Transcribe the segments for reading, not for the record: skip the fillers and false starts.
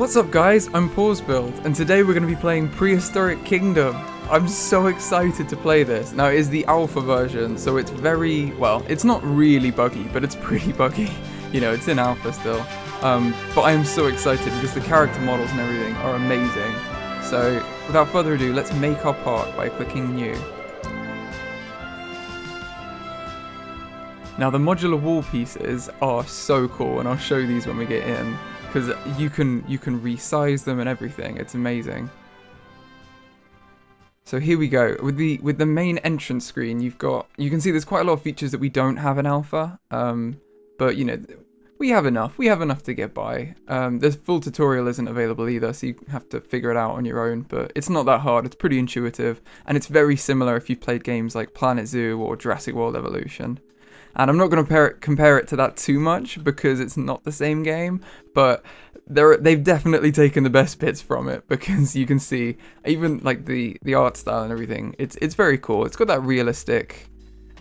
What's up guys, I'm PawsBuild, and today we're going to be playing Prehistoric Kingdom. I'm so excited to play this. Now it is the alpha version, so it's very, well, it's not really buggy, but it's pretty buggy. You know, it's in alpha still. But I am so excited because the character models and everything are amazing. So without further ado, let's make our part by clicking new. Now the modular wall pieces are so cool, and I'll show these when we get in. Because you can resize them and everything. It's amazing. So here we go. With the main entrance screen, you can see there's quite a lot of features that we don't have in alpha. But you know, we have enough. We have enough to get by. The full tutorial isn't available either, so you have to figure it out on your own. But it's not that hard. It's pretty intuitive, and it's very similar if you've played games like Planet Zoo or Jurassic World Evolution. And I'm not going to compare it to that too much because it's not the same game, but they've definitely taken the best bits from it, because you can see even like the art style and everything. It's very cool. It's got that realistic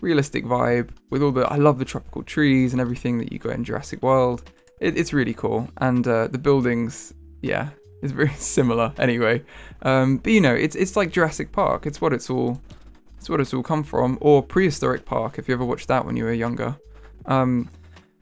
vibe with all the, I love the tropical trees and everything that you got in Jurassic World. It's really cool, and the buildings, yeah, it's very similar anyway. But you know, it's like Jurassic Park. It's what it's all come from, or Prehistoric Park if you ever watched that when you were younger.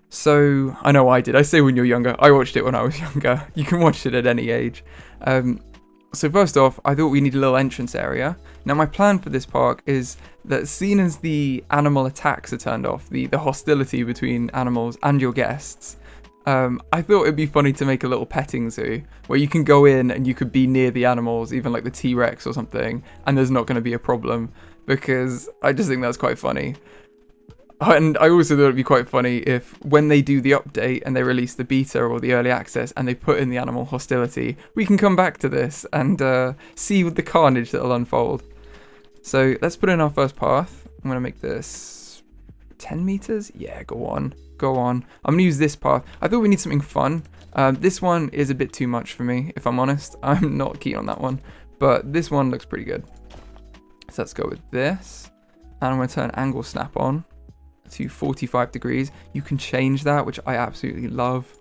So I know I did. I say when you're younger. I watched it when I was younger. You can watch it at any age. So first off, I thought we need a little entrance area. Now my plan for this park is that, seen as the animal attacks are turned off, the hostility between animals and your guests, I thought it'd be funny to make a little petting zoo where you can go in and you could be near the animals, even like the T-Rex or something, and there's not going to be a problem, because I just think that's quite funny. And I also thought it'd be quite funny if, when they do the update and they release the beta or the early access and they put in the animal hostility, we can come back to this and see the carnage that'll unfold. So let's put in our first path. I'm going to make this 10 meters. Yeah, go on. I'm going to use this path. I thought we need something fun. This one is a bit too much for me, if I'm honest. I'm not keen on that one. But this one looks pretty good. So let's go with this. And I'm going to turn angle snap on to 45 degrees. You can change that, which I absolutely love.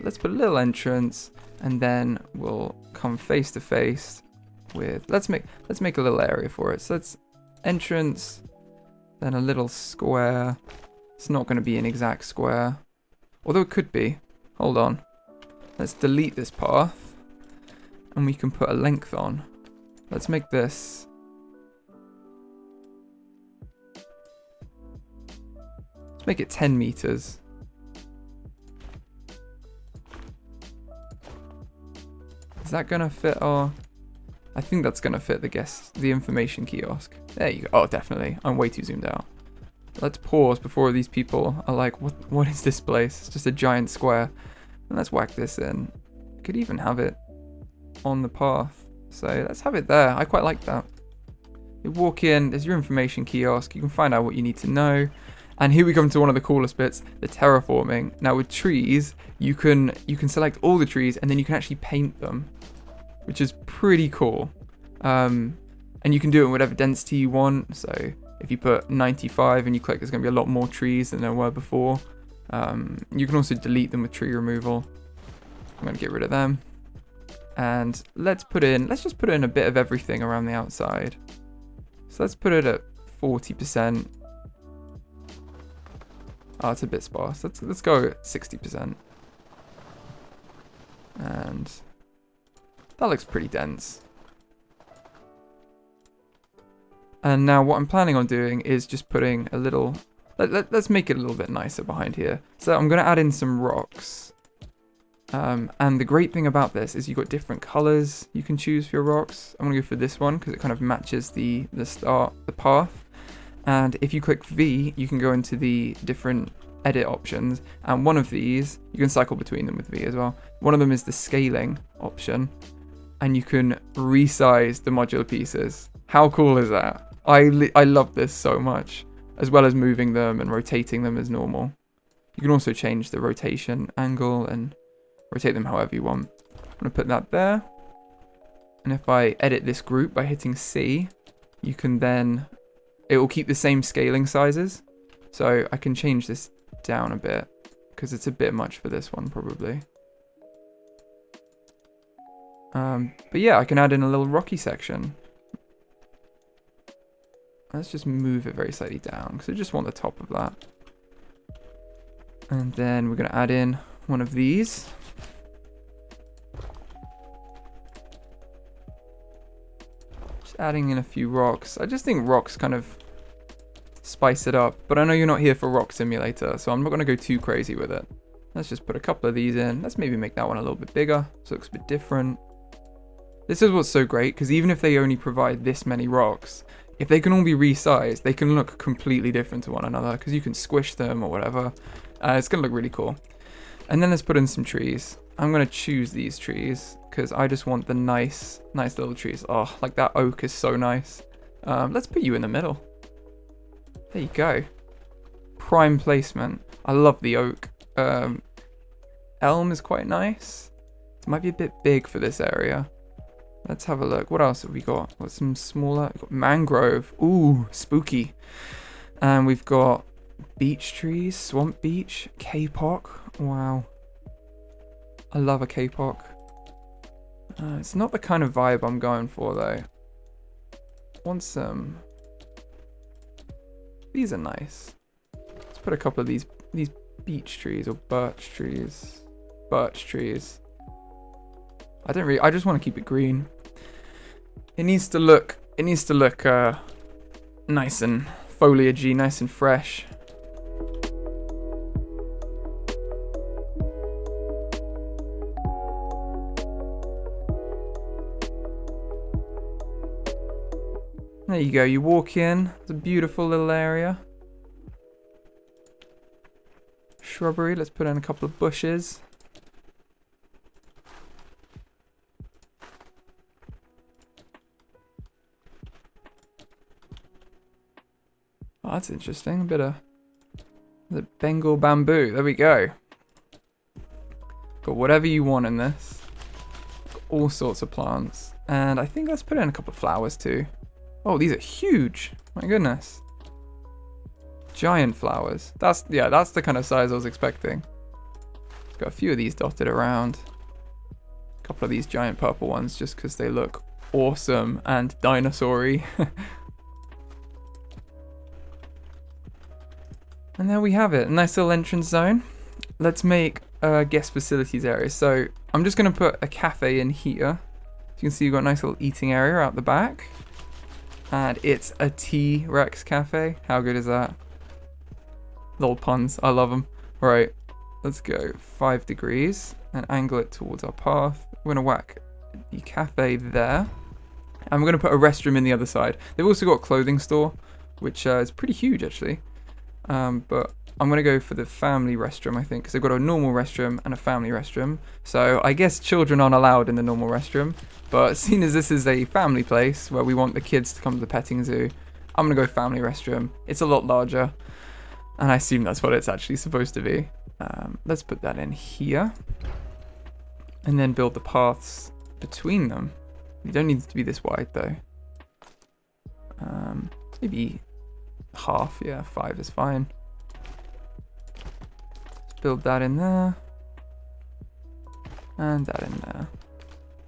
Let's put a little entrance, and then we'll come face to face with, let's make a little area for it. So let's entrance, then a little square. It's not going to be an exact square, although it could be. Hold on. Let's delete this path, and we can put a length on. Let's make this, let's make it 10 meters. Is that going to fit our, I think that's going to fit the information kiosk. There you go. Oh, definitely. I'm way too zoomed out. Let's pause before these people are like, what is this place? It's just a giant square. And let's whack this in. Could even have it on the path. So let's have it there. I quite like that. You walk in, there's your information kiosk. You can find out what you need to know. And here we come to one of the coolest bits, the terraforming. Now with trees, you can select all the trees, and then you can actually paint them, which is pretty cool. And you can do it in whatever density you want. So if you put 95 and you click, there's going to be a lot more trees than there were before. You can also delete them with tree removal. I'm going to get rid of them. And let's just put in a bit of everything around the outside. So let's put it at 40%. Oh, it's a bit sparse. Let's go at 60%. And that looks pretty dense. And now what I'm planning on doing is just putting a little, let's make it a little bit nicer behind here. So I'm going to add in some rocks. And the great thing about this is you've got different colors you can choose for your rocks. I'm going to go for this one because it kind of matches the path. And if you click V, you can go into the different edit options. And one of these, you can cycle between them with V as well. One of them is the scaling option. And you can resize the modular pieces. How cool is that? I love this so much. As well as moving them and rotating them as normal. You can also change the rotation angle and rotate them however you want. I'm going to put that there. And if I edit this group by hitting C, you can then, it will keep the same scaling sizes. So I can change this down a bit because it's a bit much for this one probably. But yeah, I can add in a little rocky section. Let's just move it very slightly down because I just want the top of that. And then we're going to add in one of these. Just adding in a few rocks. I just think rocks kind of spice it up. But I know you're not here for Rock Simulator, so I'm not going to go too crazy with it. Let's just put a couple of these in. Let's maybe make that one a little bit bigger so it looks a bit different. This is what's so great, because even if they only provide this many rocks, if they can all be resized, they can look completely different to one another, because you can squish them or whatever. It's going to look really cool. And then let's put in some trees. I'm going to choose these trees, because I just want the nice little trees. Oh, like that oak is so nice. Let's put you in the middle. There you go. Prime placement. I love the oak. Elm is quite nice. It might be a bit big for this area. Let's have a look. What else have we got? Got some smaller. We've got mangrove. Ooh, spooky. And we've got beech trees, swamp beech, kapok. Wow. I love a kapok. It's not the kind of vibe I'm going for though. Want some. These are nice. Let's put a couple of these beech trees or birch trees. Birch trees. I just want to keep it green. It needs to look nice and foliagey, nice and fresh. There you go, you walk in, it's a beautiful little area. Shrubbery, let's put in a couple of bushes. Oh, that's interesting. A bit of the Bengal bamboo. There we go. Got whatever you want in this. Got all sorts of plants. And I think let's put in a couple of flowers too. Oh, these are huge. My goodness. Giant flowers. That's the kind of size I was expecting. Got a few of these dotted around. A couple of these giant purple ones just because they look awesome and dinosaur-y. And there we have it, a nice little entrance zone. Let's make a guest facilities area. So I'm just going to put a cafe in here. So you can see you've got a nice little eating area out the back. And it's a T-Rex cafe. How good is that? Little puns, I love them. Right, let's go 5 degrees and angle it towards our path. We're going to whack the cafe there. And we're going to put a restroom in the other side. They've also got a clothing store, which is pretty huge actually. But I'm going to go for the family restroom, I think, because they've got a normal restroom and a family restroom. So I guess children aren't allowed in the normal restroom. But seeing as this is a family place where we want the kids to come to the petting zoo, I'm going to go family restroom. It's a lot larger. And I assume that's what it's actually supposed to be. Let's put that in here. And then build the paths between them. You don't need it to be this wide though. Maybe half, yeah, 5 is fine. Let's build that in there. And that in there.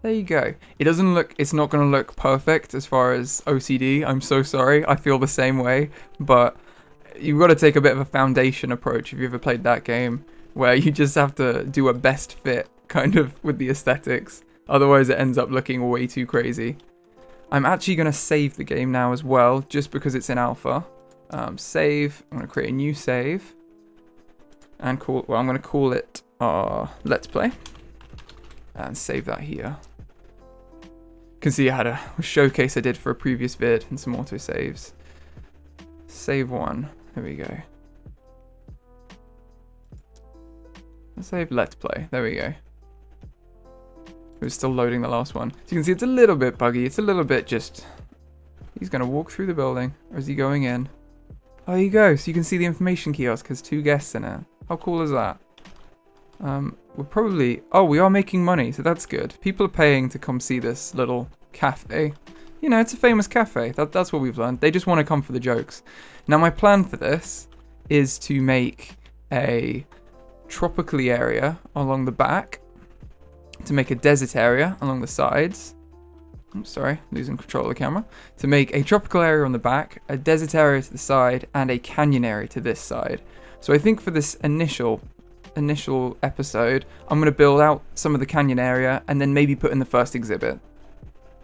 There you go. It's not going to look perfect as far as OCD. I'm so sorry. I feel the same way. But you've got to take a bit of a foundation approach if you ever played that game, where you just have to do a best fit kind of with the aesthetics. Otherwise it ends up looking way too crazy. I'm actually going to save the game now as well, just because it's in alpha. Save. I'm going to create a new save. And I'm going to call it Let's Play. And save that here. You can see I had a showcase I did for a previous vid and some auto saves. Save one. There we go. Let's save Let's Play. There we go. It was still loading the last one. So you can see it's a little bit buggy. It's a little bit just... He's going to walk through the building. Or is he going in? Oh, there you go. So you can see the information kiosk has 2 guests in it. How cool is that? We're probably... Oh, we are making money, so that's good. People are paying to come see this little cafe. You know, it's a famous cafe. That's what we've learned. They just want to come for the jokes. Now, my plan for this is to make a tropically area along the back to make a desert area along the sides. I'm sorry, losing control of the camera. To make a tropical area on the back, a desert area to the side, and a canyon area to this side. So I think for this initial episode, I'm going to build out some of the canyon area and then maybe put in the first exhibit.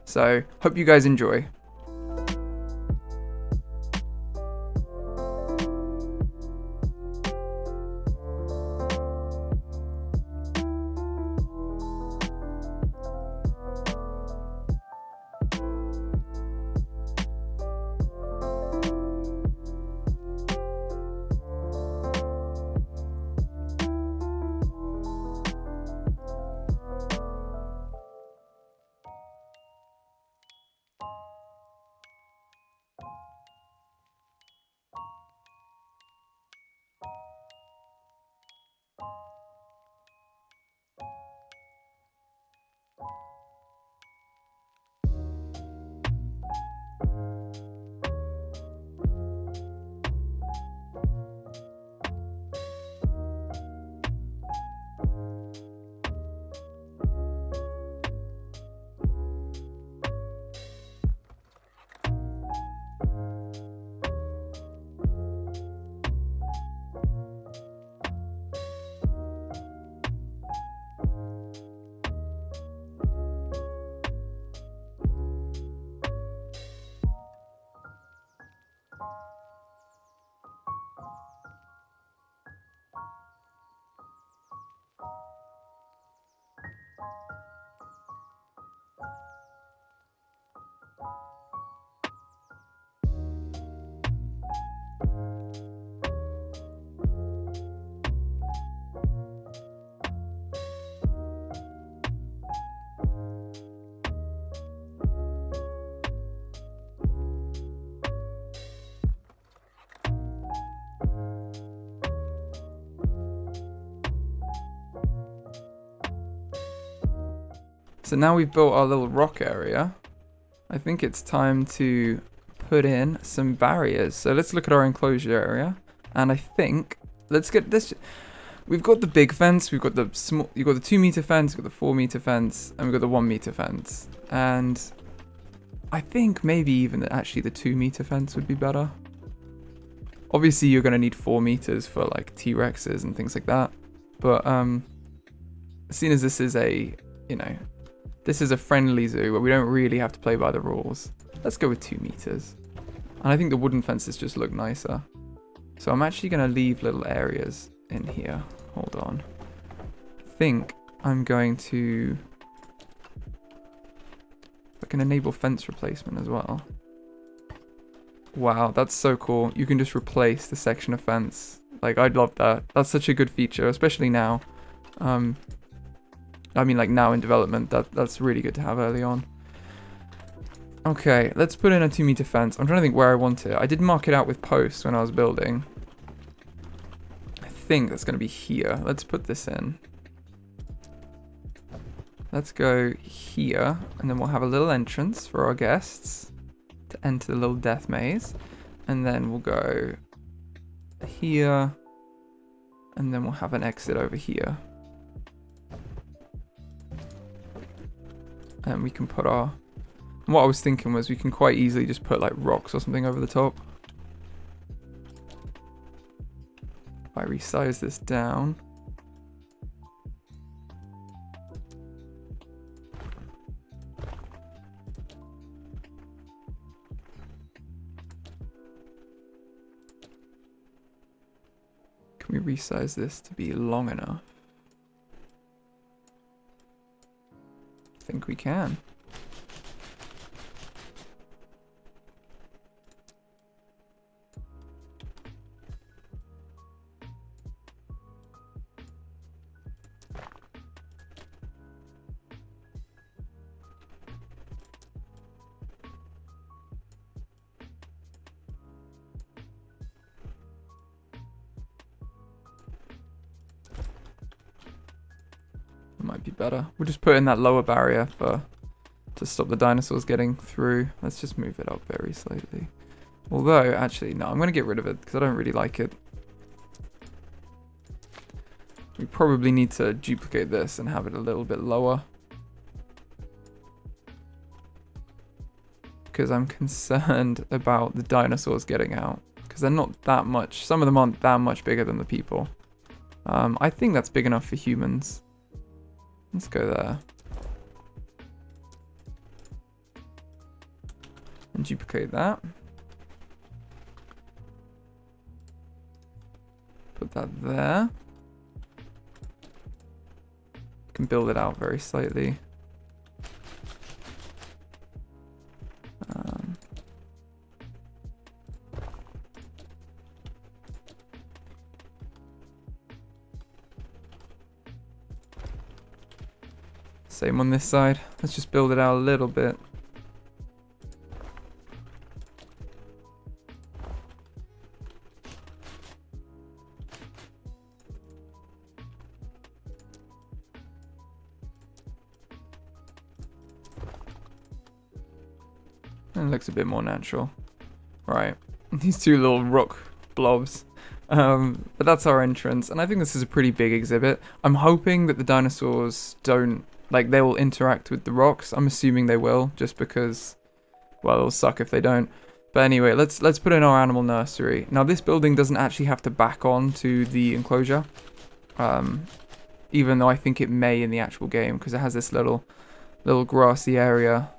So, hope you guys enjoy. So now we've built our little rock area, I think it's time to put in some barriers. So let's look at our enclosure area, and I think let's get this. We've got the big fence, we've got the small, you've got the 2 meter fence, you've got the 4 meter fence, and we've got the 1 meter fence. And I think maybe even actually the 2 meter fence would be better. Obviously you're gonna need 4 meters for like T-Rexes and things like that. But seeing as this is a, this is a friendly zoo where we don't really have to play by the rules, let's go with 2 meters. And I think the wooden fences just look nicer. So I'm actually gonna leave little areas in here. Hold on. I think I'm going to, I can enable fence replacement as well. Wow, that's so cool. You can just replace the section of fence. Like, I'd love that. That's such a good feature, especially now. I mean, like now in development, that's really good to have early on. Okay, let's put in a 2 meter fence. I'm trying to think where I want it. I did mark it out with posts when I was building. I think that's going to be here. Let's put this in. Let's go here, and then we'll have a little entrance for our guests to enter the little death maze. And then we'll go here, and then we'll have an exit over here. And we can put our, and what I was thinking was we can quite easily just put like rocks or something over the top. If I resize this down. Can we resize this to be long enough? I think we can. Might be better. We'll just put in that lower barrier to stop the dinosaurs getting through. Let's just move it up very slightly. Although, actually, no, I'm going to get rid of it because I don't really like it. We probably need to duplicate this and have it a little bit lower. Because I'm concerned about the dinosaurs getting out. Because they're not that much, some of them aren't that much bigger than the people. I think that's big enough for humans. Let's go there. And duplicate that. Put that there. Can build it out very slightly. Same on this side. Let's just build it out a little bit. It looks a bit more natural. Right, these two little rock blobs. But that's our entrance, and I think this is a pretty big exhibit. I'm hoping that the dinosaurs don't, like, they will interact with the rocks. I'm assuming they will, just because, well, it'll suck if they don't. But anyway, let's put in our animal nursery. Now, this building doesn't actually have to back on to the enclosure, even though I think it may in the actual game, because it has this little grassy area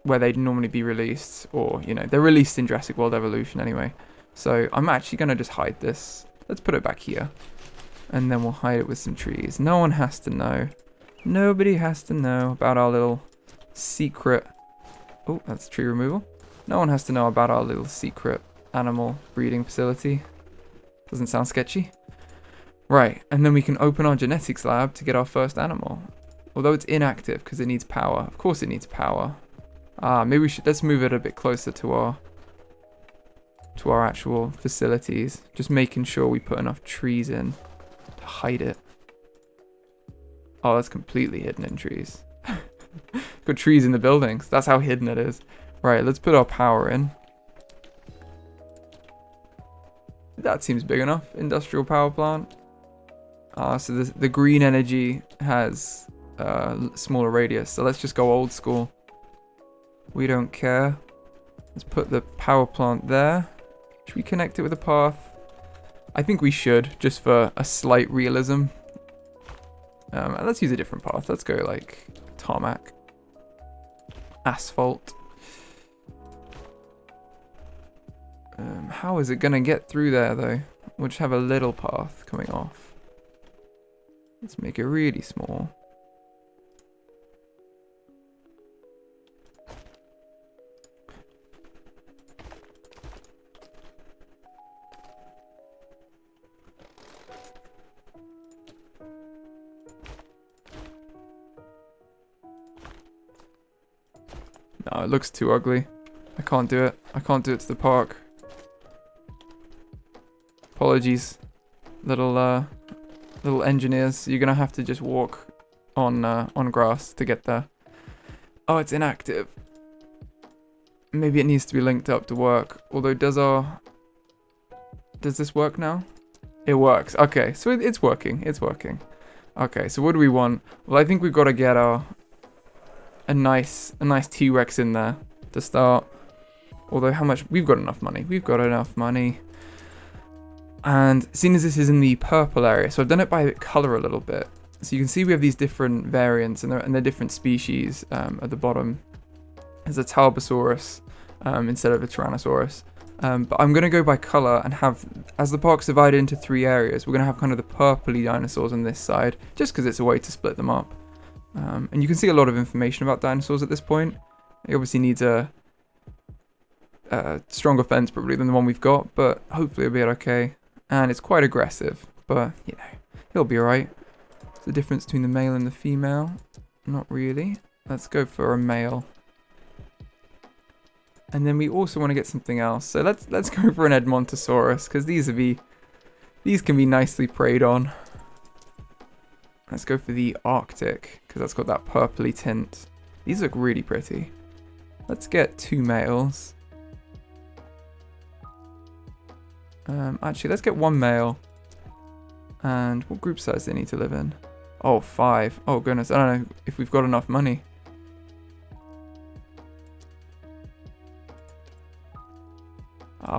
where they'd normally be released, or, you know, they're released in Jurassic World Evolution anyway. So I'm actually going to just hide this. Let's put it back here. And then we'll hide it with some trees. No one has to know. Nobody has to know about our little secret... Oh, that's tree removal. No one has to know about our little secret animal breeding facility. Doesn't sound sketchy. Right, and then we can open our genetics lab to get our first animal. Although it's inactive because it needs power. Of course it needs power. Maybe we should... Let's move it a bit closer to our actual facilities. Just making sure we put enough trees in to hide it. Oh, that's completely hidden in trees. Got trees in the buildings. That's how hidden it is. Right, let's put our power in. That seems big enough. Industrial power plant. So the green energy has smaller radius. So let's just go old school. We don't care. Let's put the power plant there. Should we connect it with a path? I think we should, just for a slight realism. Let's use a different path. Let's go like tarmac. Asphalt. How is it going to get through there though? We'll just have a little path coming off. Let's make it really small. No, it looks too ugly. I can't do it. I can't do it to the park. Apologies, little engineers. You're gonna have to just walk on grass to get there. Oh, it's inactive. Maybe it needs to be linked up to work. Although, does this work now? It works. Okay, so it's working. It's working. Okay, so what do we want? Well, I think we've got to get a nice T-Rex in there to start. Although how much? We've got enough money. We've got enough money. And seeing as this is in the purple area, so I've done it by color a little bit. So you can see we have these different variants and they're different species at the bottom. There's a Tarbosaurus instead of a Tyrannosaurus. But I'm going to go by color and have, as the park's divided into 3 areas, we're going to have kind of the purpley dinosaurs on this side, just because it's a way to split them up. And you can see a lot of information about dinosaurs at this point. It obviously needs a stronger fence probably than the one we've got, but hopefully it'll be okay. And it's quite aggressive, but you know, it'll be alright. What's the difference between the male and the female? Not really. Let's go for a male. And then we also want to get something else. So let's go for an Edmontosaurus, because these can be nicely preyed on. Let's go for the Arctic, because that's got that purpley tint. These look really pretty. Let's get 2 males. Actually, let's get 1 male. And what group size do they need to live in? Oh, 5. Oh, goodness. I don't know if we've got enough money.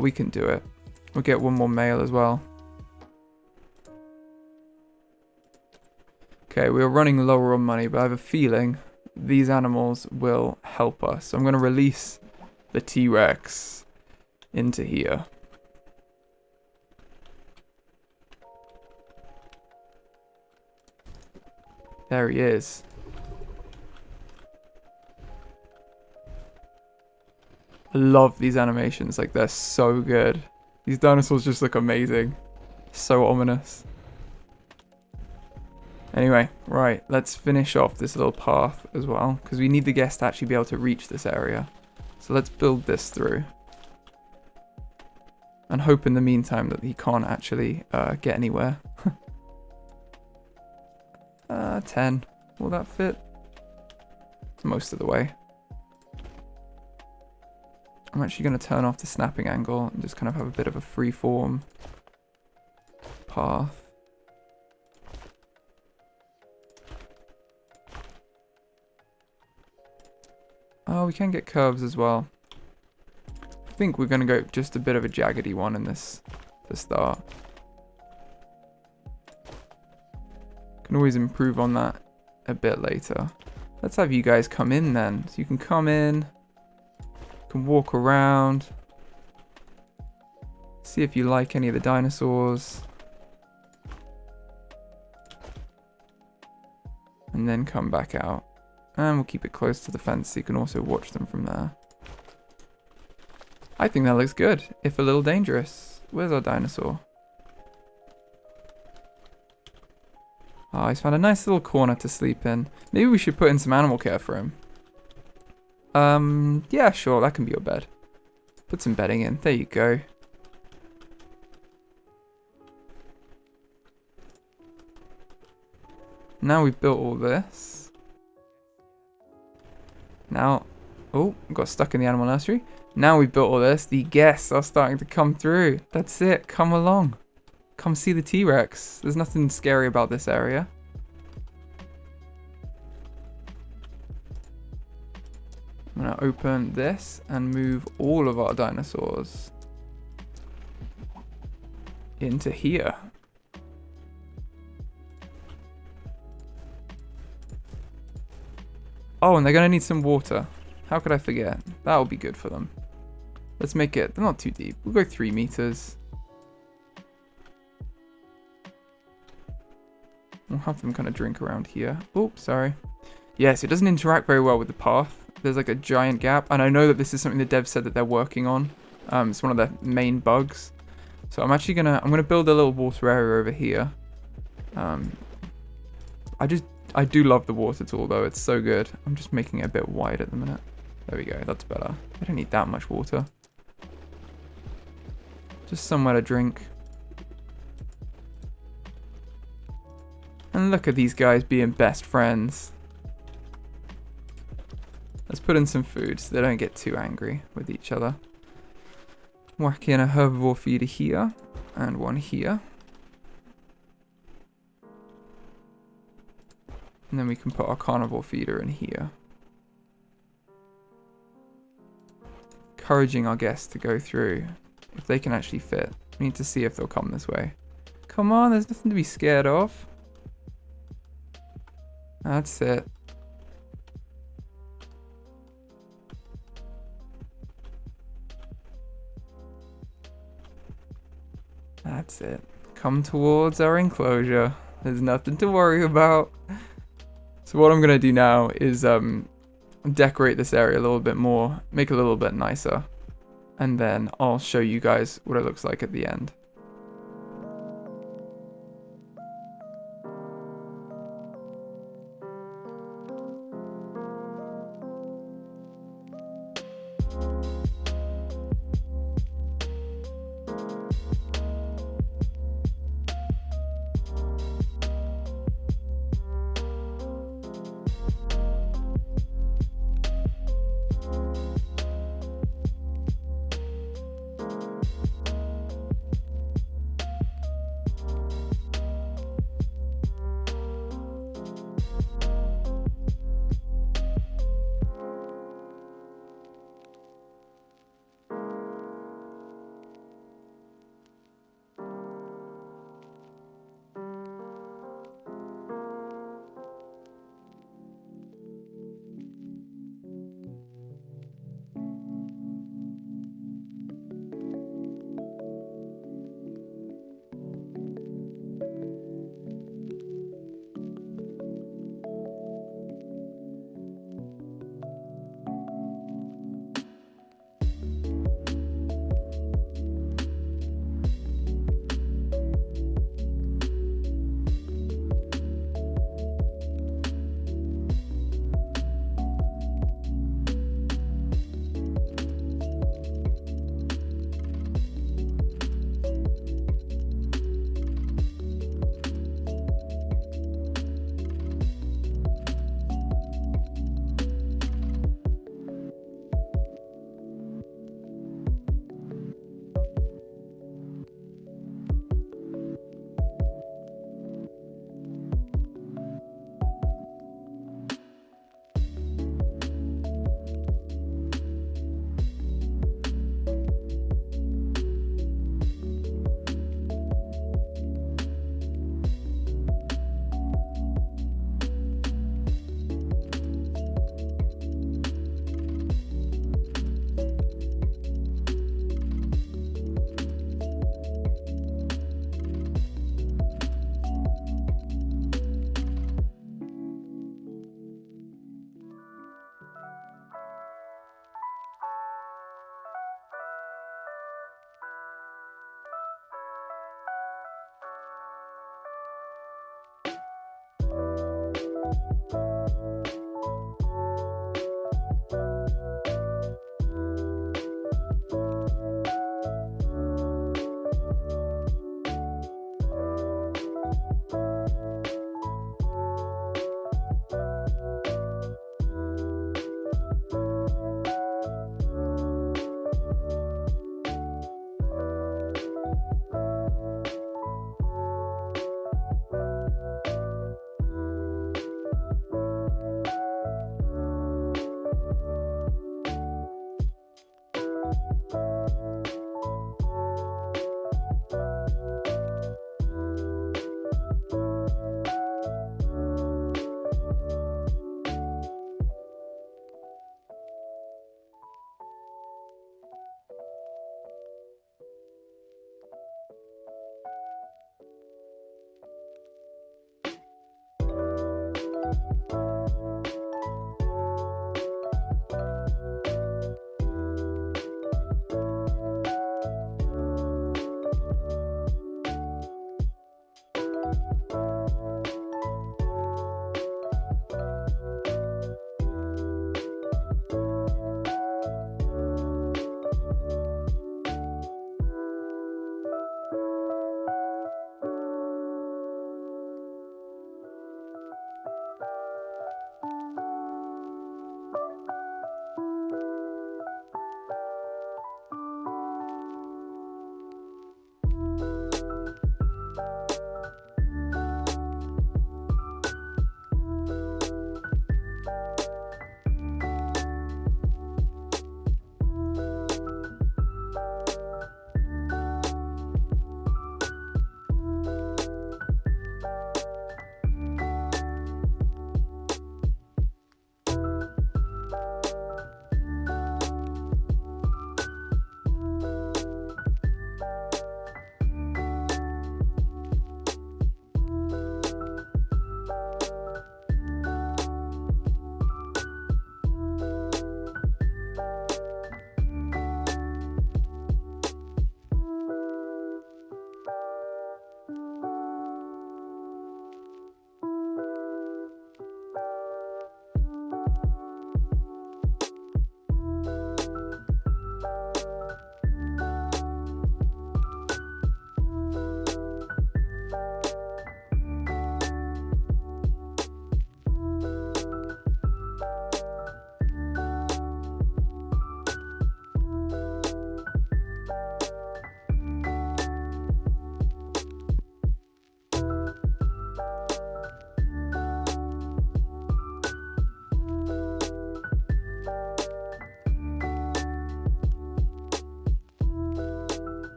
We can do it. We'll get one more male as well. Okay, we're running lower on money, but I have a feeling these animals will help us. So I'm going to release the T-Rex into here. There he is. I love these animations, like they're so good. These dinosaurs just look amazing. So ominous. Anyway, right, let's finish off this little path as well, because we need the guest to actually be able to reach this area. So let's build this through. And hope in the meantime that he can't actually get anywhere. 10. Will that fit? Most of the way. I'm actually going to turn off the snapping angle and just kind of have a bit of a free-form path. Oh, we can get curves as well. I think we're going to go just a bit of a jaggedy one in this to start. Can always improve on that a bit later. Let's have you guys come in then. So you can come in, can walk around, see if you like any of the dinosaurs, and then come back out. And we'll keep it close to the fence so you can also watch them from there. I think that looks good, if a little dangerous. Where's our dinosaur? Oh, he's found a nice little corner to sleep in. Maybe we should put in some animal care for him. Yeah, sure, that can be your bed. Put some bedding in. There you go. Now we've built all this. Now, oh, got stuck in the animal nursery. Now we've built all this, the guests are starting to come through. That's it, come along. Come see the T-Rex. There's nothing scary about this area. I'm going to open this and move all of our dinosaurs into here. Oh, and they're going to need some water. How could I forget? That'll be good for them. Let's make it, they're not too deep. We'll go 3 meters. We'll have them kind of drink around here. Oh, sorry. Yes, it doesn't interact very well with the path. There's like a giant gap. And I know that this is something the devs said that they're working on. It's one of their main bugs. So I'm actually I'm gonna build a little water area over here. I do love the water tool though. It's so good. I'm just making it a bit wide at the minute. There we go. That's better. I don't need that much water. Just somewhere to drink. And look at these guys being best friends. Let's put in some food so they don't get too angry with each other. Whack in a herbivore feeder here and one here. And then we can put our carnivore feeder in here. Encouraging our guests to go through if they can actually fit. We need to see if they'll come this way. Come on, there's nothing to be scared of. That's it. That's it. Come towards our enclosure. There's nothing to worry about. So what I'm going to do now is decorate this area a little bit more, make it a little bit nicer, and then I'll show you guys what it looks like at the end.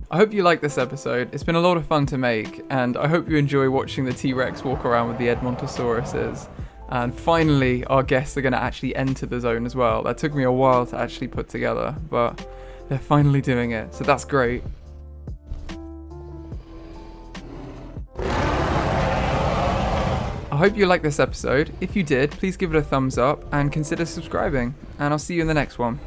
I hope you liked this episode. It's been a lot of fun to make, and I hope you enjoy watching the T-Rex walk around with the Edmontosauruses. And finally, our guests are going to actually enter the zone as well. That took me a while to actually put together, but they're finally doing it, so that's great. I hope you liked this episode. If you did, please give it a thumbs up and consider subscribing, and I'll see you in the next one.